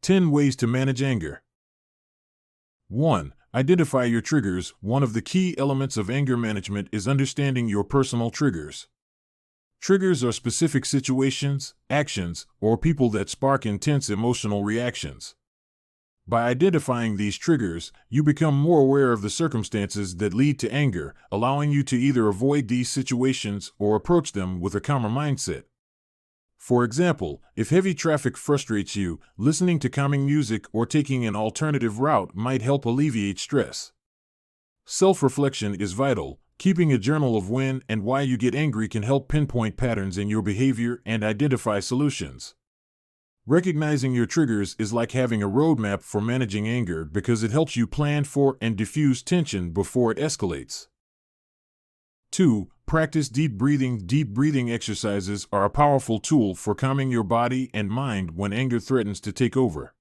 10 Ways to Manage Anger. 1. Identify your triggers. One of the key elements of anger management is understanding your personal triggers. Triggers are specific situations, actions, or people that spark intense emotional reactions. By identifying these triggers, you become more aware of the circumstances that lead to anger, allowing you to either avoid these situations or approach them with a calmer mindset. For example, if heavy traffic frustrates you, listening to calming music or taking an alternative route might help alleviate stress. Self-reflection is vital. Keeping a journal of when and why you get angry can help pinpoint patterns in your behavior and identify solutions. Recognizing your triggers is like having a roadmap for managing anger because it helps you plan for and diffuse tension before it escalates. 2. Practice deep breathing. Deep breathing exercises are a powerful tool for calming your body and mind when anger threatens to take over.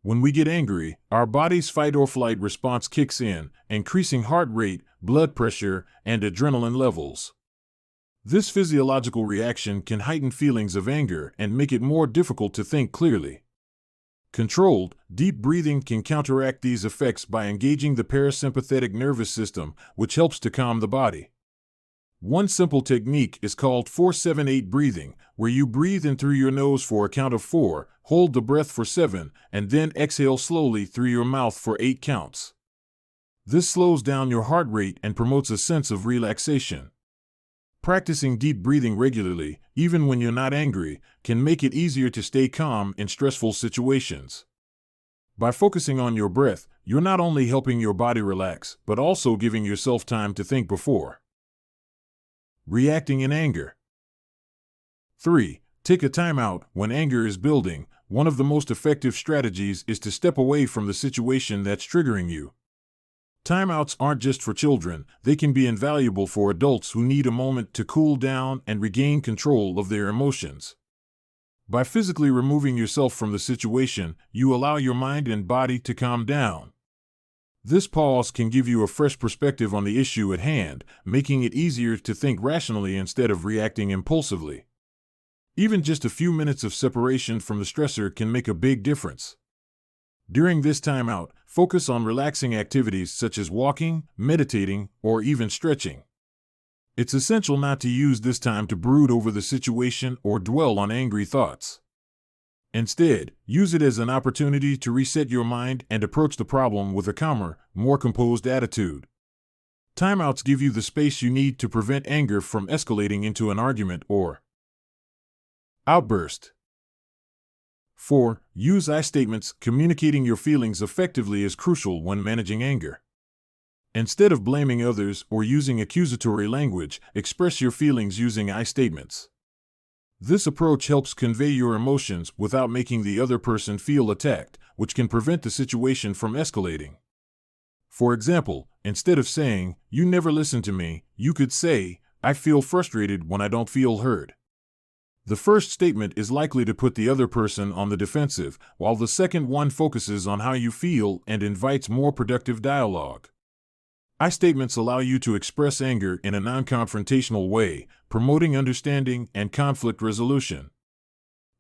When we get angry, our body's fight-or-flight response kicks in, increasing heart rate, blood pressure, and adrenaline levels. This physiological reaction can heighten feelings of anger and make it more difficult to think clearly. Controlled, deep breathing can counteract these effects by engaging the parasympathetic nervous system, which helps to calm the body. One simple technique is called 4-7-8 breathing, where you breathe in through your nose for a count of 4, hold the breath for 7, and then exhale slowly through your mouth for 8 counts. This slows down your heart rate and promotes a sense of relaxation. Practicing deep breathing regularly, even when you're not angry, can make it easier to stay calm in stressful situations. By focusing on your breath, you're not only helping your body relax, but also giving yourself time to think before reacting in anger. 3. Take a time out. When anger is building, one of the most effective strategies is to step away from the situation that's triggering you. Timeouts aren't just for children, they can be invaluable for adults who need a moment to cool down and regain control of their emotions. By physically removing yourself from the situation, you allow your mind and body to calm down. This pause can give you a fresh perspective on the issue at hand, making it easier to think rationally instead of reacting impulsively. Even just a few minutes of separation from the stressor can make a big difference. During this time out, focus on relaxing activities such as walking, meditating, or even stretching. It's essential not to use this time to brood over the situation or dwell on angry thoughts. Instead, use it as an opportunity to reset your mind and approach the problem with a calmer, more composed attitude. Timeouts give you the space you need to prevent anger from escalating into an argument or outburst. 4. Use I statements. Communicating your feelings effectively is crucial when managing anger. Instead of blaming others or using accusatory language, express your feelings using I statements. This approach helps convey your emotions without making the other person feel attacked, which can prevent the situation from escalating. For example, instead of saying, "You never listen to me," you could say, "I feel frustrated when I don't feel heard." The first statement is likely to put the other person on the defensive, while the second one focuses on how you feel and invites more productive dialogue. I statements allow you to express anger in a non-confrontational way, promoting understanding and conflict resolution.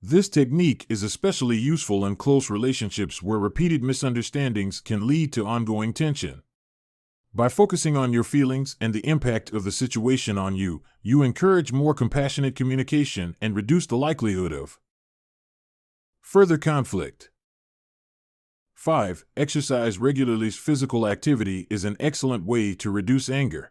This technique is especially useful in close relationships where repeated misunderstandings can lead to ongoing tension. By focusing on your feelings and the impact of the situation on you, you encourage more compassionate communication and reduce the likelihood of further conflict. 5. Exercise regularly. Physical activity is an excellent way to reduce anger.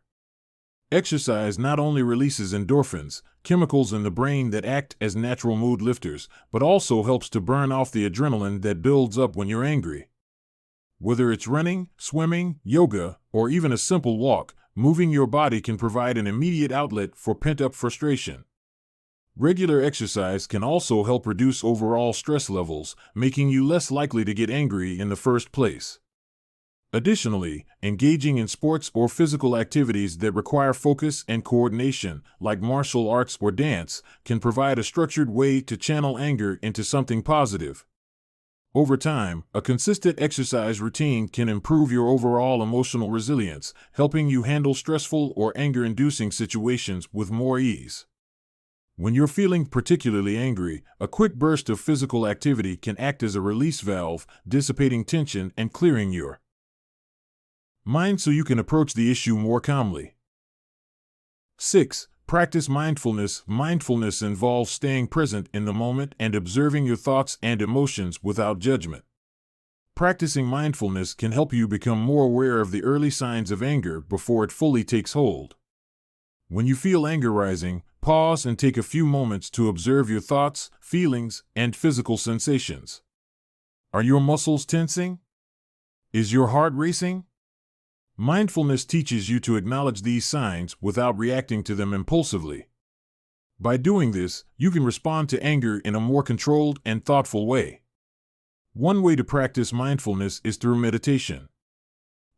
Exercise not only releases endorphins, chemicals in the brain that act as natural mood lifters, but also helps to burn off the adrenaline that builds up when you're angry. Whether it's running, swimming, yoga, or even a simple walk, moving your body can provide an immediate outlet for pent-up frustration. Regular exercise can also help reduce overall stress levels, making you less likely to get angry in the first place. Additionally, engaging in sports or physical activities that require focus and coordination, like martial arts or dance, can provide a structured way to channel anger into something positive. Over time, a consistent exercise routine can improve your overall emotional resilience, helping you handle stressful or anger-inducing situations with more ease. When you're feeling particularly angry, a quick burst of physical activity can act as a release valve, dissipating tension and clearing your mind so you can approach the issue more calmly. 6. Practice mindfulness. Mindfulness involves staying present in the moment and observing your thoughts and emotions without judgment. Practicing mindfulness can help you become more aware of the early signs of anger before it fully takes hold. When you feel anger rising, pause and take a few moments to observe your thoughts, feelings, and physical sensations. Are your muscles tensing? Is your heart racing? Mindfulness teaches you to acknowledge these signs without reacting to them impulsively. By doing this, you can respond to anger in a more controlled and thoughtful way. One way to practice mindfulness is through meditation.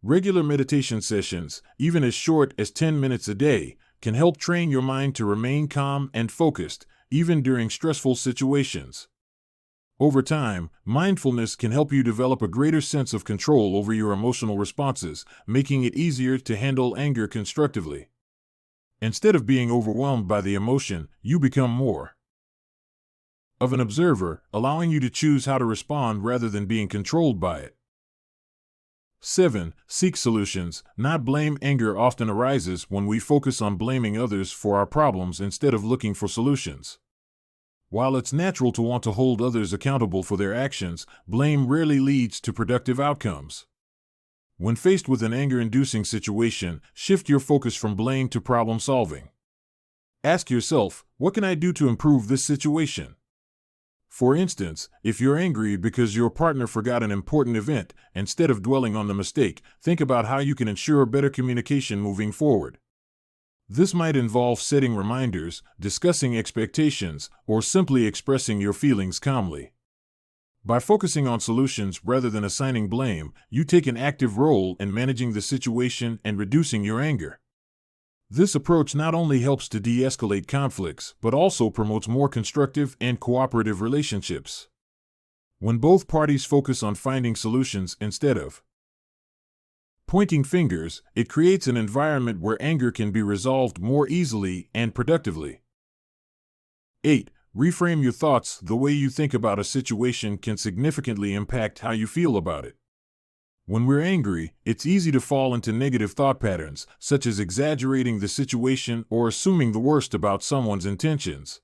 Regular meditation sessions, even as short as 10 minutes a day, can help train your mind to remain calm and focused, even during stressful situations. Over time, mindfulness can help you develop a greater sense of control over your emotional responses, making it easier to handle anger constructively. Instead of being overwhelmed by the emotion, you become more of an observer, allowing you to choose how to respond rather than being controlled by it. 7. Seek solutions, not blame. Anger often arises when we focus on blaming others for our problems instead of looking for solutions. While it's natural to want to hold others accountable for their actions, blame rarely leads to productive outcomes. When faced with an anger-inducing situation, shift your focus from blame to problem solving. Ask yourself, what can I do to improve this situation? For instance, if you're angry because your partner forgot an important event, instead of dwelling on the mistake, think about how you can ensure better communication moving forward. This might involve setting reminders, discussing expectations, or simply expressing your feelings calmly. By focusing on solutions rather than assigning blame, you take an active role in managing the situation and reducing your anger. This approach not only helps to de-escalate conflicts, but also promotes more constructive and cooperative relationships. When both parties focus on finding solutions instead of pointing fingers, it creates an environment where anger can be resolved more easily and productively. 8. Reframe your thoughts. The way you think about a situation can significantly impact how you feel about it. When we're angry, it's easy to fall into negative thought patterns, such as exaggerating the situation or assuming the worst about someone's intentions.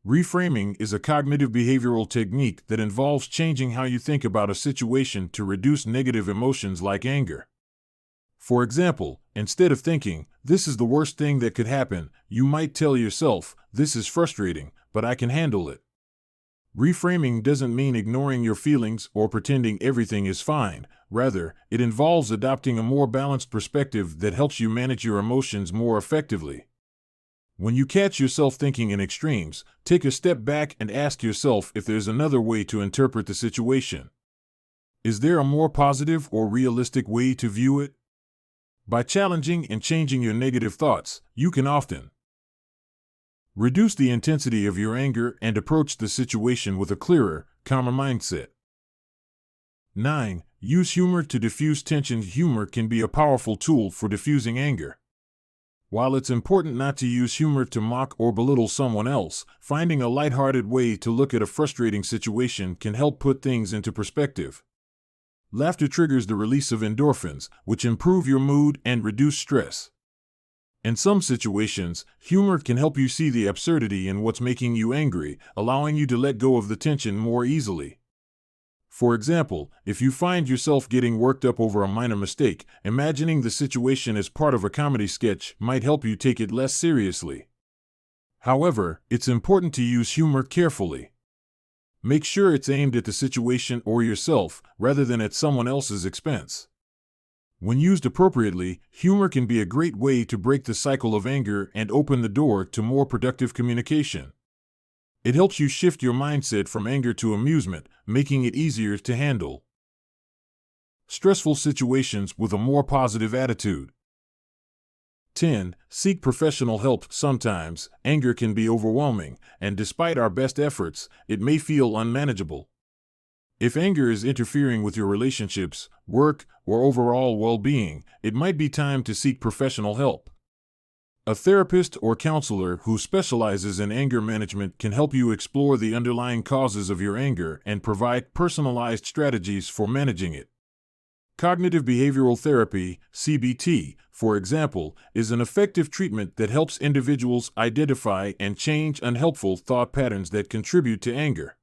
Reframing is a cognitive behavioral technique that involves changing how you think about a situation to reduce negative emotions like anger. For example, instead of thinking, "This is the worst thing that could happen," you might tell yourself, "This is frustrating, but I can handle it." Reframing doesn't mean ignoring your feelings or pretending everything is fine. Rather, it involves adopting a more balanced perspective that helps you manage your emotions more effectively. When you catch yourself thinking in extremes, take a step back and ask yourself if there's another way to interpret the situation. Is there a more positive or realistic way to view it? By challenging and changing your negative thoughts, you can often reduce the intensity of your anger and approach the situation with a clearer, calmer mindset. 9. Use humor to diffuse tension. Humor can be a powerful tool for diffusing anger. While it's important not to use humor to mock or belittle someone else, finding a lighthearted way to look at a frustrating situation can help put things into perspective. Laughter triggers the release of endorphins, which improve your mood and reduce stress. In some situations, humor can help you see the absurdity in what's making you angry, allowing you to let go of the tension more easily. For example, if you find yourself getting worked up over a minor mistake, imagining the situation as part of a comedy sketch might help you take it less seriously. However, it's important to use humor carefully. Make sure it's aimed at the situation or yourself, rather than at someone else's expense. When used appropriately, humor can be a great way to break the cycle of anger and open the door to more productive communication. It helps you shift your mindset from anger to amusement, making it easier to handle stressful situations with a more positive attitude. 10. Seek professional help. Sometimes, anger can be overwhelming, and despite our best efforts, it may feel unmanageable. If anger is interfering with your relationships, work, or overall well-being, it might be time to seek professional help. A therapist or counselor who specializes in anger management can help you explore the underlying causes of your anger and provide personalized strategies for managing it. Cognitive behavioral therapy, CBT, for example, is an effective treatment that helps individuals identify and change unhelpful thought patterns that contribute to anger.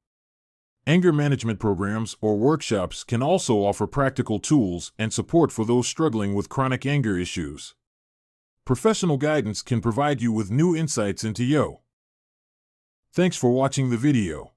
Anger management programs or workshops can also offer practical tools and support for those struggling with chronic anger issues. Professional guidance can provide you with new insights into yo. Thanks for watching the video.